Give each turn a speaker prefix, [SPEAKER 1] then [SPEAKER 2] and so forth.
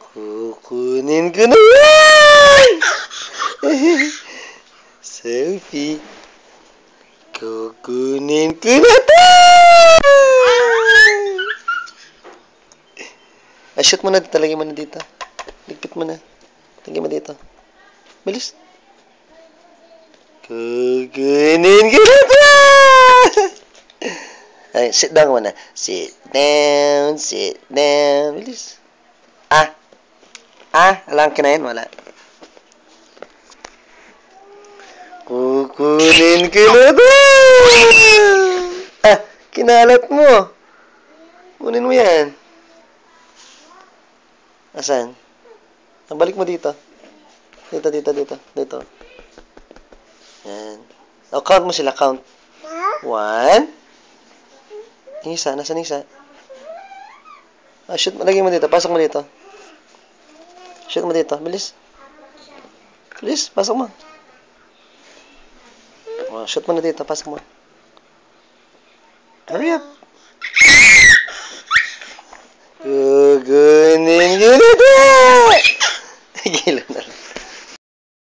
[SPEAKER 1] Kukunin ko na yan! Selfie. Kukunin ko na to! Shoot mo na dito. Lagyan mo na dito. Ligpit mo na. Lagyan mo dito. Bilis. Kukunin ko na to! Ay, sit down muna. Sit down. Sit down. Bilis. Alam kinain? Wala. Kukunin ko na to! Kinalat mo. Kunin mo yan. Asan? Balik mo dito. Dito. Yan. Count mo sila. Count. 1. Isa. Nasaan isa? Shoot mo. Lagyan mo dito. Pasok mo dito. Shoot mo dito. Bilis. Pasok mo. Shoot mo na dito. Pasok mo. Hurry up. Good.